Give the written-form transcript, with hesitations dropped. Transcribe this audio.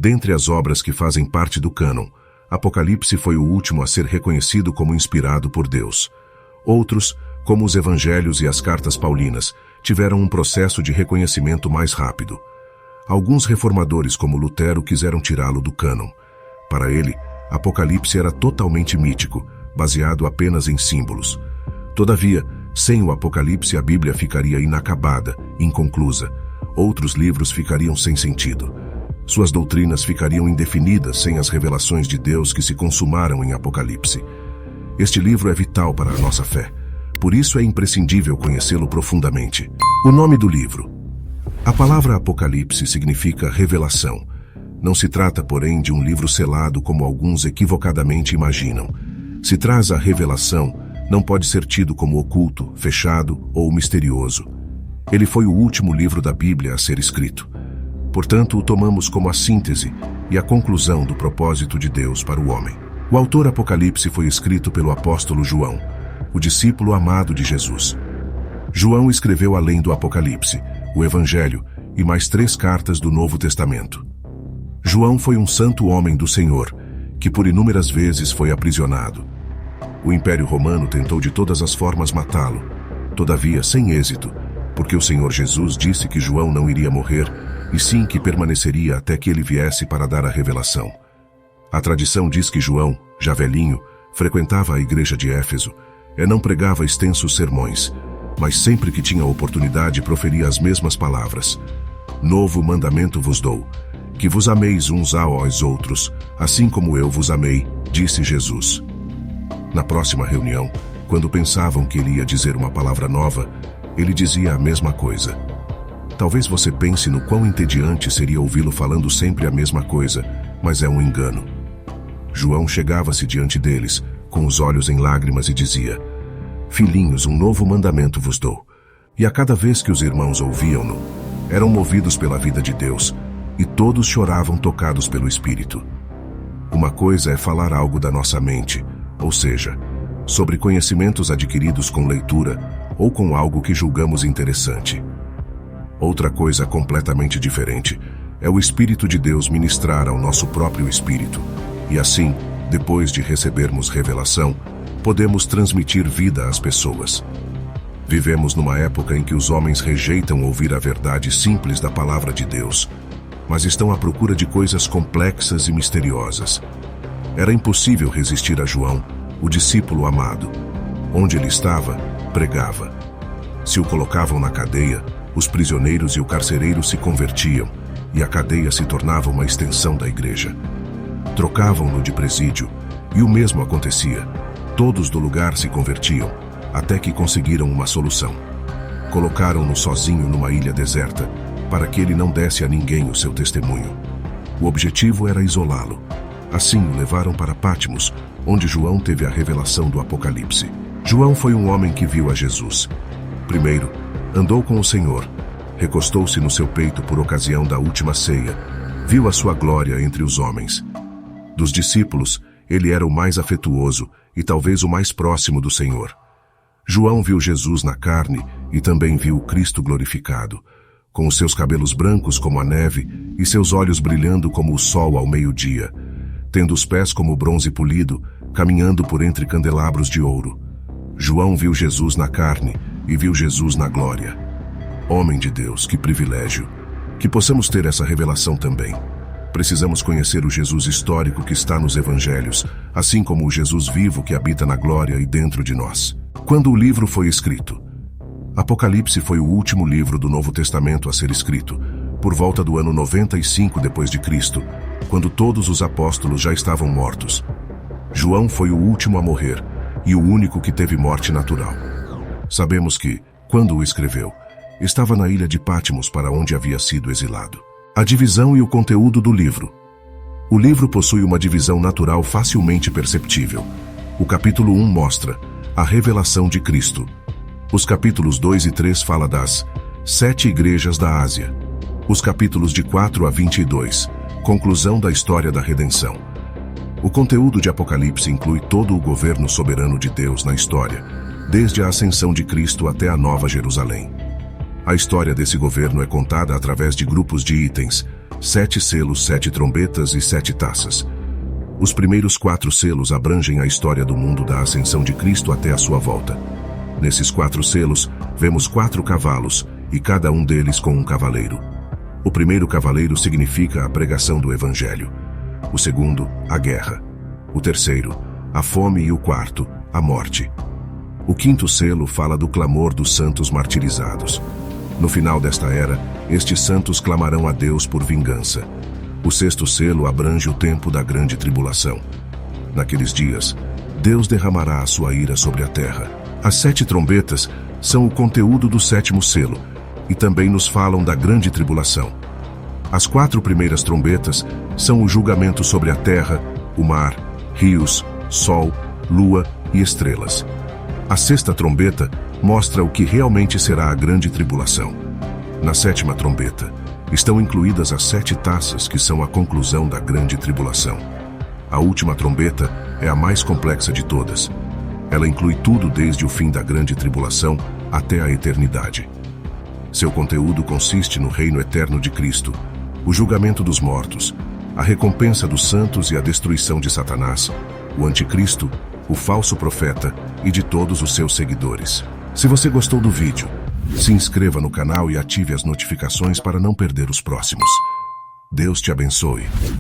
Dentre as obras que fazem parte do cânon, Apocalipse foi o último a ser reconhecido como inspirado por Deus. Outros, como os Evangelhos e as Cartas Paulinas, tiveram um processo de reconhecimento mais rápido. Alguns reformadores, como Lutero, quiseram tirá-lo do cânon. Para ele, Apocalipse era totalmente mítico, baseado apenas em símbolos. Todavia, sem o Apocalipse a Bíblia ficaria inacabada, inconclusa. Outros livros ficariam sem sentido. Suas doutrinas ficariam indefinidas sem as revelações de Deus que se consumaram em Apocalipse. Este livro é vital para a nossa fé. Por isso é imprescindível conhecê-lo profundamente. O nome do livro. A palavra Apocalipse significa revelação. Não se trata, porém, de um livro selado como alguns equivocadamente imaginam. Se traz a revelação, não pode ser tido como oculto, fechado ou misterioso. Ele foi o último livro da Bíblia a ser escrito. Portanto, o tomamos como a síntese e a conclusão do propósito de Deus para o homem. O autor Apocalipse foi escrito pelo apóstolo João, o discípulo amado de Jesus. João escreveu além do Apocalipse, o Evangelho e mais 3 cartas do Novo Testamento. João foi um santo homem do Senhor, que por inúmeras vezes foi aprisionado. O Império Romano tentou de todas as formas matá-lo, todavia sem êxito, porque o Senhor Jesus disse que João não iria morrer, e sim que permaneceria até que ele viesse para dar a revelação. A tradição diz que João, já velhinho, frequentava a igreja de Éfeso, e não pregava extensos sermões, mas sempre que tinha oportunidade proferia as mesmas palavras. Novo mandamento vos dou, que vos ameis uns aos outros, assim como eu vos amei, disse Jesus. Na próxima reunião, quando pensavam que ele ia dizer uma palavra nova, ele dizia a mesma coisa. Talvez você pense no quão entediante seria ouvi-lo falando sempre a mesma coisa, mas é um engano. João chegava-se diante deles, com os olhos em lágrimas, e dizia: Filhinhos, um novo mandamento vos dou. E a cada vez que os irmãos ouviam-no, eram movidos pela vida de Deus, e todos choravam tocados pelo Espírito. Uma coisa é falar algo da nossa mente, ou seja, sobre conhecimentos adquiridos com leitura ou com algo que julgamos interessante. Outra coisa completamente diferente é o Espírito de Deus ministrar ao nosso próprio espírito, e assim, depois de recebermos revelação, podemos transmitir vida às pessoas. Vivemos numa época em que os homens rejeitam ouvir a verdade simples da palavra de Deus, mas estão à procura de coisas complexas e misteriosas. Era impossível resistir a João, o discípulo amado. Onde ele estava, pregava. Se o colocavam na cadeia, os prisioneiros e o carcereiro se convertiam, e a cadeia se tornava uma extensão da igreja. Trocavam-no de presídio, e o mesmo acontecia. Todos do lugar se convertiam, até que conseguiram uma solução. Colocaram-no sozinho numa ilha deserta, para que ele não desse a ninguém o seu testemunho. O objetivo era isolá-lo. Assim o levaram para Patmos, onde João teve a revelação do Apocalipse. João foi um homem que viu a Jesus. Primeiro, andou com o Senhor, recostou-se no seu peito por ocasião da última ceia, viu a sua glória entre os homens. Dos discípulos, ele era o mais afetuoso e talvez o mais próximo do Senhor. João viu Jesus na carne e também viu o Cristo glorificado, com os seus cabelos brancos como a neve e seus olhos brilhando como o sol ao meio-dia, tendo os pés como bronze polido, caminhando por entre candelabros de ouro. João viu Jesus na carne e viu Jesus na glória. Homem de Deus, que privilégio! Que possamos ter essa revelação também. Precisamos conhecer o Jesus histórico que está nos Evangelhos, assim como o Jesus vivo que habita na glória e dentro de nós. Quando o livro foi escrito? Apocalipse foi o último livro do Novo Testamento a ser escrito, por volta do ano 95 d.C., quando todos os apóstolos já estavam mortos. João foi o último a morrer e o único que teve morte natural. Sabemos que, quando o escreveu, estava na ilha de Patmos, para onde havia sido exilado. A divisão e o conteúdo do livro. O livro possui uma divisão natural facilmente perceptível. O capítulo 1 mostra a revelação de Cristo. Os capítulos 2 e 3 falam das 7 igrejas da Ásia. Os capítulos de 4 a 22, conclusão da história da redenção. O conteúdo de Apocalipse inclui todo o governo soberano de Deus na história, desde a ascensão de Cristo até a Nova Jerusalém. A história desse governo é contada através de grupos de itens, 7 selos, 7 trombetas e 7 taças. Os primeiros 4 selos abrangem a história do mundo da ascensão de Cristo até a sua volta. Nesses 4 selos, vemos 4 cavalos, e cada um deles com um cavaleiro. O primeiro cavaleiro significa a pregação do Evangelho. O segundo, a guerra. O terceiro, a fome, e o quarto, a morte. O quinto selo fala do clamor dos santos martirizados. No final desta era, estes santos clamarão a Deus por vingança. O sexto selo abrange o tempo da grande tribulação. Naqueles dias, Deus derramará a sua ira sobre a terra. As 7 trombetas são o conteúdo do 7º selo e também nos falam da grande tribulação. As 4 primeiras trombetas são o julgamento sobre a terra, o mar, rios, sol, lua e estrelas. A 6ª trombeta mostra o que realmente será a grande tribulação. Na 7ª trombeta, estão incluídas as 7 taças que são a conclusão da grande tribulação. A última trombeta é a mais complexa de todas. Ela inclui tudo desde o fim da grande tribulação até a eternidade. Seu conteúdo consiste no reino eterno de Cristo, o julgamento dos mortos, a recompensa dos santos e a destruição de Satanás, o anticristo, o falso profeta e de todos os seus seguidores. Se você gostou do vídeo, se inscreva no canal e ative as notificações para não perder os próximos. Deus te abençoe.